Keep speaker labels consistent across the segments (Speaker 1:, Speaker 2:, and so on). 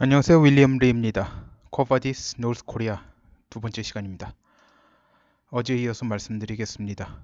Speaker 1: 안녕하세요. 윌리엄 리입니다. 코바디스 노스 코리아 두 번째 시간입니다. 어제에 이어서 말씀드리겠습니다.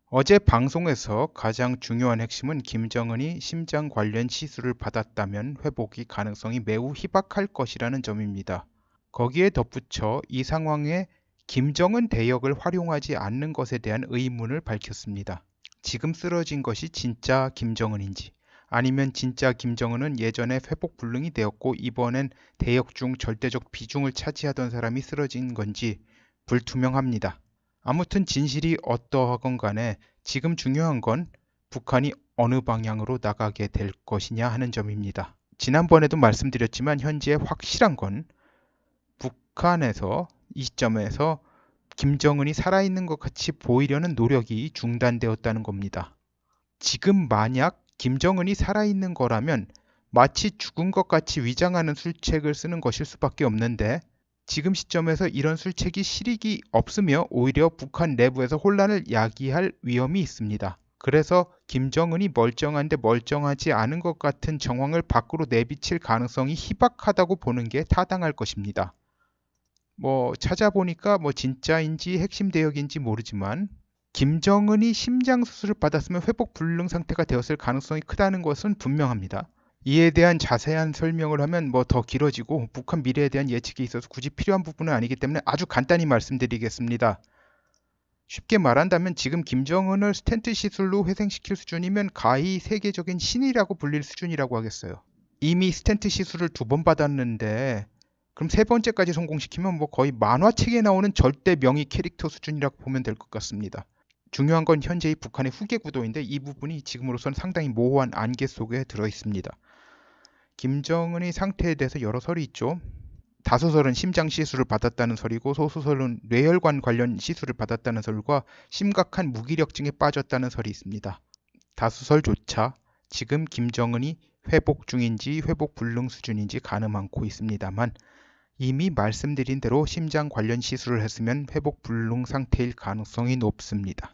Speaker 1: 어제 방송에서 가장 중요한 핵심은 김정은이 심장 관련 시술을 받았다면 회복이 가능성이 매우 희박할 것이라는 점입니다. 거기에 덧붙여 이 상황에 김정은 대역을 활용하지 않는 것에 대한 의문을 밝혔습니다. 지금 쓰러진 것이 진짜 김정은인지 아니면 진짜 김정은은 예전에 회복 불능이 되었고 이번엔 대역 중 절대적 비중을 차지하던 사람이 쓰러진 건지 불투명합니다. 아무튼 진실이 어떠하건 간에 지금 중요한 건 북한이 어느 방향으로 나가게 될 것이냐 하는 점입니다. 지난번에도 말씀드렸지만 현재 확실한 건 북한에서 이 시점에서 김정은이 살아있는 것 같이 보이려는 노력이 중단되었다는 겁니다. 지금 만약 김정은이 살아있는 거라면 마치 죽은 것 같이 위장하는 술책을 쓰는 것일 수밖에 없는데 지금 시점에서 이런 술책이 실익이 없으며 오히려 북한 내부에서 혼란을 야기할 위험이 있습니다. 그래서 김정은이 멀쩡한데 멀쩡하지 않은 것 같은 정황을 밖으로 내비칠 가능성이 희박하다고 보는 게 타당할 것입니다. 찾아보니까 진짜인지 핵심 대역인지 모르지만 김정은이 심장 수술을 받았으면 회복 불능 상태가 되었을 가능성이 크다는 것은 분명합니다. 이에 대한 자세한 설명을 하면 더 길어지고 북한 미래에 대한 예측이 있어서 굳이 필요한 부분은 아니기 때문에 아주 간단히 말씀드리겠습니다. 쉽게 말한다면 지금 김정은을 스텐트 시술로 회생시킬 수준이면 가히 세계적인 신이라고 불릴 수준이라고 하겠어요. 이미 스텐트 시술을 2번 받았는데 그럼 3번째까지 성공시키면 거의 만화책에 나오는 절대 명의 캐릭터 수준이라고 보면 될 것 같습니다. 중요한 건 현재의 북한의 후계 구도인데 이 부분이 지금으로서는 상당히 모호한 안개 속에 들어 있습니다. 김정은의 상태에 대해서 여러 설이 있죠. 다수설은 심장 시술을 받았다는 설이고 소수설은 뇌혈관 관련 시술을 받았다는 설과 심각한 무기력증에 빠졌다는 설이 있습니다. 다수설조차 지금 김정은이 회복 중인지 회복 불능 수준인지 가늠 않고 있습니다만 이미 말씀드린 대로 심장 관련 시술을 했으면 회복 불능 상태일 가능성이 높습니다.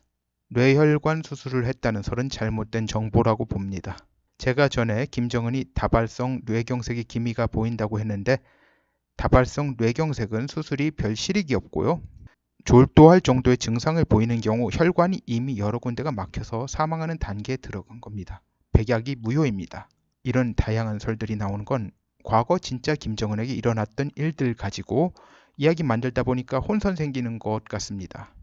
Speaker 1: 뇌혈관 수술을 했다는 설은 잘못된 정보라고 봅니다. 제가 전에 김정은이 다발성 뇌경색의 기미가 보인다고 했는데 다발성 뇌경색은 수술이 별 실익이 없고요. 졸도할 정도의 증상을 보이는 경우 혈관이 이미 여러 군데가 막혀서 사망하는 단계에 들어간 겁니다. 백약이 무효입니다. 이런 다양한 설들이 나오는 건 과거 진짜 김정은에게 일어났던 일들 가지고 이야기 만들다 보니까 혼선 생기는 것 같습니다.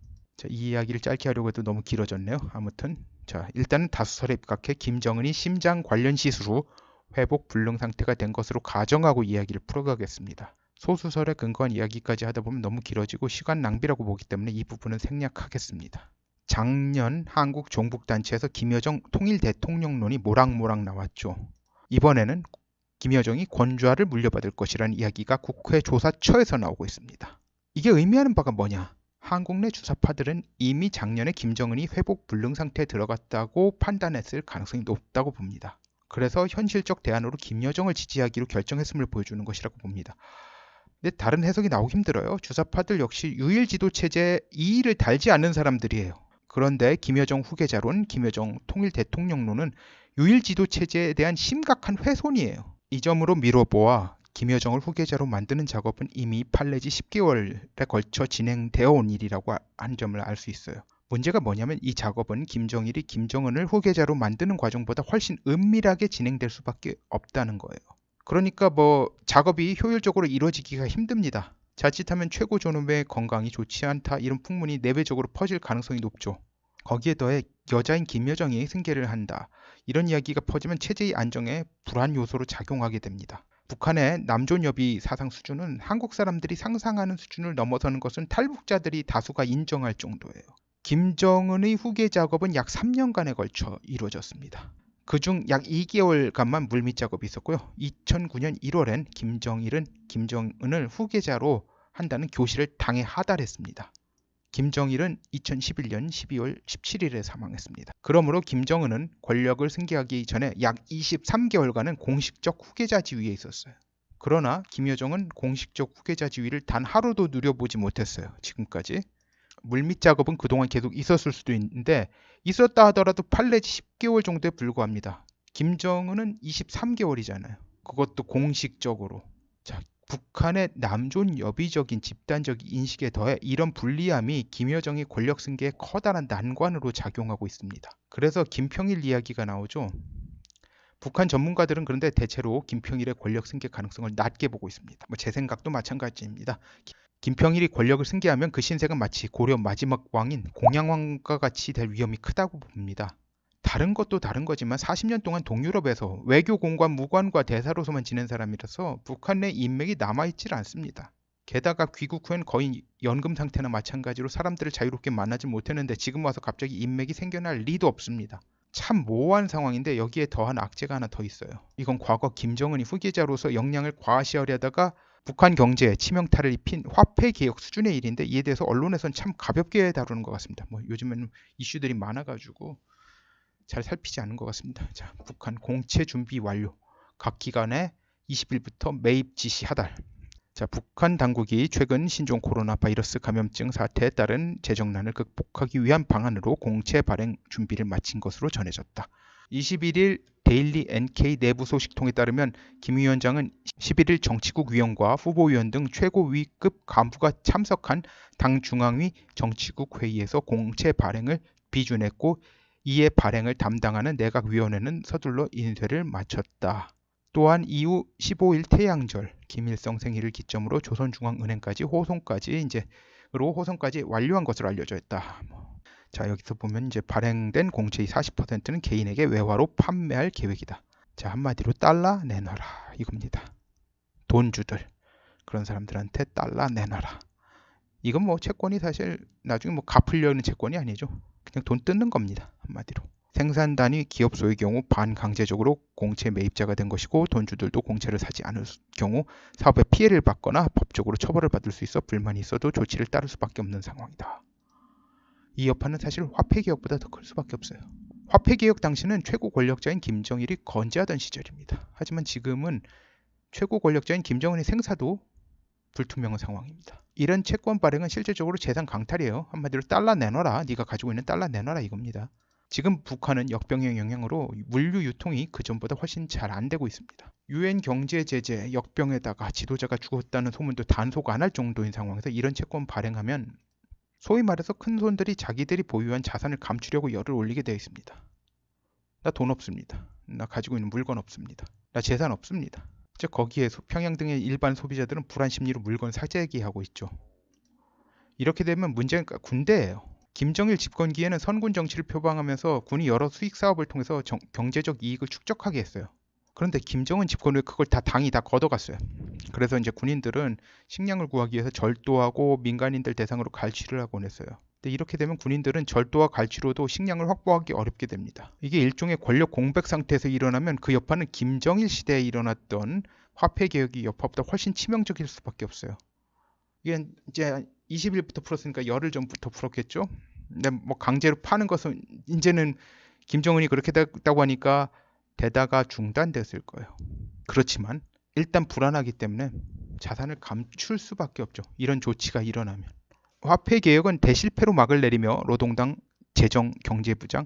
Speaker 1: 이 이야기를 짧게 하려고 해도 너무 길어졌네요. 아무튼 일단은 다수설에 입각해 김정은이 심장 관련 시술 후 회복 불능 상태가 된 것으로 가정하고 이야기를 풀어가겠습니다. 소수설에 근거한 이야기까지 하다 보면 너무 길어지고 시간 낭비라고 보기 때문에 이 부분은 생략하겠습니다. 작년 한국 종북단체에서 김여정 통일 대통령론이 모락모락 나왔죠. 이번에는 김여정이 권좌를 물려받을 것이라는 이야기가 국회 조사처에서 나오고 있습니다. 이게 의미하는 바가 뭐냐? 한국 내 주사파들은 이미 작년에 김정은이 회복 불능 상태에 들어갔다고 판단했을 가능성이 높다고 봅니다. 그래서 현실적 대안으로 김여정을 지지하기로 결정했음을 보여주는 것이라고 봅니다. 근데 다른 해석이 나오기 힘들어요. 주사파들 역시 유일 지도 체제에 이의를 달지 않는 사람들이에요. 그런데 김여정 후계자론, 김여정 통일 대통령론은 유일 지도 체제에 대한 심각한 훼손이에요. 이 점으로 미뤄보아 김여정을 후계자로 만드는 작업은 이미 판례지 10개월에 걸쳐 진행되어 온 일이라고 한 점을 알 수 있어요. 문제가 뭐냐면 이 작업은 김정일이 김정은을 후계자로 만드는 과정보다 훨씬 은밀하게 진행될 수밖에 없다는 거예요. 그러니까 작업이 효율적으로 이루어지기가 힘듭니다. 자칫하면 최고 존엄의 건강이 좋지 않다 이런 풍문이 내외적으로 퍼질 가능성이 높죠. 거기에 더해 여자인 김여정이 승계를 한다. 이런 이야기가 퍼지면 체제의 안정에 불안 요소로 작용하게 됩니다. 북한의 남존여비 사상 수준은 한국 사람들이 상상하는 수준을 넘어서는 것은 탈북자들이 다수가 인정할 정도예요. 김정은의 후계 작업은 약 3년간에 걸쳐 이루어졌습니다. 그중 약 2개월간만 물밑 작업이 있었고요. 2009년 1월엔 김정일은 김정은을 후계자로 한다는 교시를 당에 하달했습니다. 김정일은 2011년 12월 17일에 사망했습니다. 그러므로 김정은은 권력을 승계하기 전에 약 23개월간은 공식적 후계자 지위에 있었어요. 그러나 김여정은 공식적 후계자 지위를 단 하루도 누려보지 못했어요. 지금까지. 물밑 작업은 그동안 계속 있었을 수도 있는데 있었다 하더라도 판례지 10개월 정도에 불과합니다. 김정은은 23개월이잖아요. 그것도 공식적으로. 자, 북한의 남존 여비적인 집단적 인식에 더해 이런 불리함이 김여정의 권력 승계에 커다란 난관으로 작용하고 있습니다. 그래서 김평일 이야기가 나오죠. 북한 전문가들은 그런데 대체로 김평일의 권력 승계 가능성을 낮게 보고 있습니다. 제 생각도 마찬가지입니다. 김평일이 권력을 승계하면 그 신세가 마치 고려 마지막 왕인 공양왕과 같이 될 위험이 크다고 봅니다. 다른 것도 다른 거지만 40년 동안 동유럽에서 외교 공관, 무관과 대사로서만 지낸 사람이라서 북한 내 인맥이 남아있질 않습니다. 게다가 귀국 후엔 거의 연금 상태나 마찬가지로 사람들을 자유롭게 만나지 못했는데 지금 와서 갑자기 인맥이 생겨날 리도 없습니다. 참 모호한 상황인데 여기에 더한 악재가 하나 더 있어요. 이건 과거 김정은이 후계자로서 역량을 과시하려다가 북한 경제에 치명타를 입힌 화폐개혁 수준의 일인데 이에 대해서 언론에서는 참 가볍게 다루는 것 같습니다. 요즘에는 이슈들이 많아가지고 잘 살피지 않은 것 같습니다. 자, 북한 공채 준비 완료. 각 기관에 20일부터 매입 지시하달. 자, 북한 당국이 최근 신종 코로나 바이러스 감염증 사태에 따른 재정난을 극복하기 위한 방안으로 공채 발행 준비를 마친 것으로 전해졌다. 21일 데일리 NK 내부 소식통에 따르면 김 위원장은 11일 정치국 위원과 후보위원 등 최고위급 간부가 참석한 당 중앙위 정치국 회의에서 공채 발행을 비준했고 이에 발행을 담당하는 내각위원회는 서둘러 인쇄를 마쳤다. 또한 이후 15일 태양절 김일성 생일을 기점으로 조선중앙은행까지 호송까지 완료한 것으로 알려져 있다. 자, 여기서 보면 이제 발행된 공채의 40%는 개인에게 외화로 판매할 계획이다. 자, 한마디로 달러 내놔라 이겁니다. 돈주들 그런 사람들한테 달러 내놔라. 이건 채권이 사실 나중에 갚으려는 채권이 아니죠. 그냥 돈 뜯는 겁니다. 한마디로. 생산 단위 기업소의 경우 반강제적으로 공채 매입자가 된 것이고 돈주들도 공채를 사지 않을 경우 사업에 피해를 받거나 법적으로 처벌을 받을 수 있어 불만이 있어도 조치를 따를 수밖에 없는 상황이다. 이 여파는 사실 화폐개혁보다 더 클 수밖에 없어요. 화폐개혁 당시는 최고 권력자인 김정일이 건재하던 시절입니다. 하지만 지금은 최고 권력자인 김정은의 생사도 불투명한 상황입니다. 이런 채권 발행은 실질적으로 재산 강탈이에요. 한마디로 달러 내놔라. 네가 가지고 있는 달러 내놔라 이겁니다. 지금 북한은 역병의 영향으로 물류 유통이 그전보다 훨씬 잘 안 되고 있습니다. 유엔 경제 제재, 역병에다가 지도자가 죽었다는 소문도 단속 안 할 정도인 상황에서 이런 채권 발행하면 소위 말해서 큰손들이 자기들이 보유한 자산을 감추려고 열을 올리게 되어 있습니다. 나 돈 없습니다. 나 가지고 있는 물건 없습니다. 나 재산 없습니다. 즉 거기에 평양 등의 일반 소비자들은 불안 심리로 물건 사재기하고 있죠. 이렇게 되면 문제가 군대예요. 김정일 집권기에는 선군 정치를 표방하면서 군이 여러 수익 사업을 통해서 경제적 이익을 축적하게 했어요. 그런데 김정은 집권 후에 그걸 당이 다 걷어갔어요. 그래서 이제 군인들은 식량을 구하기 위해서 절도하고 민간인들 대상으로 갈취를 하곤 했어요. 근데 이렇게 되면 군인들은 절도와 갈취로도 식량을 확보하기 어렵게 됩니다. 이게 일종의 권력 공백 상태에서 일어나면 그 여파는 김정일 시대에 일어났던 화폐 개혁의 여파보다 훨씬 치명적일 수밖에 없어요. 이게 이제 20일부터 풀었으니까 열흘 전부터 풀었겠죠. 근데 강제로 파는 것은 이제는 김정은이 그렇게 됐다고 하니까 대다가 중단됐을 거예요. 그렇지만 일단 불안하기 때문에 자산을 감출 수밖에 없죠. 이런 조치가 일어나면. 화폐 개혁은 대실패로 막을 내리며 노동당 재정경제부장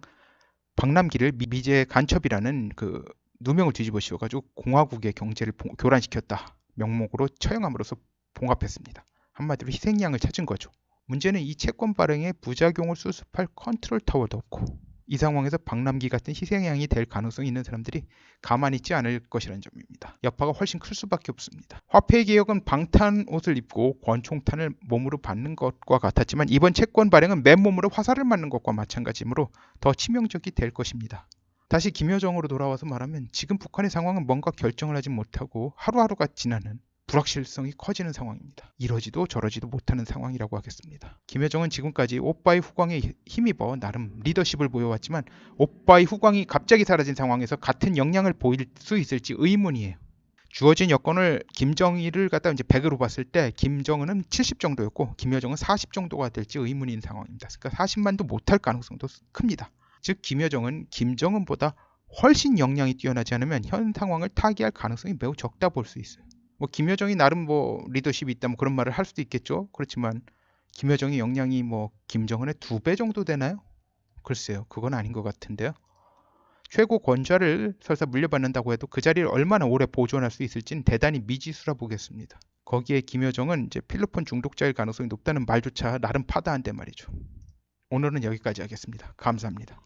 Speaker 1: 박남기를 미제 간첩이라는 그 누명을 뒤집어 씌워가지고 공화국의 경제를 교란시켰다 명목으로 처형함으로써 봉합했습니다. 한마디로 희생양을 찾은 거죠. 문제는 이 채권 발행에 부작용을 수습할 컨트롤 타워도 없고 이 상황에서 박남기 같은 희생양이 될 가능성이 있는 사람들이 가만히 있지 않을 것이라는 점입니다. 여파가 훨씬 클 수밖에 없습니다. 화폐개혁은 방탄 옷을 입고 권총탄을 몸으로 받는 것과 같았지만 이번 채권 발행은 맨몸으로 화살을 맞는 것과 마찬가지이므로 더 치명적이 될 것입니다. 다시 김여정으로 돌아와서 말하면 지금 북한의 상황은 뭔가 결정을 하지 못하고 하루하루가 지나는 불확실성이 커지는 상황입니다. 이러지도 저러지도 못하는 상황이라고 하겠습니다. 김여정은 지금까지 오빠의 후광에 힘입어 나름 리더십을 보여왔지만 오빠의 후광이 갑자기 사라진 상황에서 같은 역량을 보일 수 있을지 의문이에요. 주어진 여건을 김정일을 갖다 이제 100으로 봤을 때 김정은은 70 정도였고 김여정은 40 정도가 될지 의문인 상황입니다. 그러니까 40만도 못할 가능성도 큽니다. 즉 김여정은 김정은보다 훨씬 역량이 뛰어나지 않으면 현 상황을 타개할 가능성이 매우 적다 볼 수 있어요. 김여정이 나름 리더십이 있다 그런 말을 할 수도 있겠죠. 그렇지만 김여정의 역량이 김정은의 2배 정도 되나요? 글쎄요. 그건 아닌 것 같은데요. 최고 권좌를 설사 물려받는다고 해도 그 자리를 얼마나 오래 보존할 수 있을지는 대단히 미지수라 보겠습니다. 거기에 김여정은 이제 필로폰 중독자일 가능성이 높다는 말조차 나름 파다한데 말이죠. 오늘은 여기까지 하겠습니다. 감사합니다.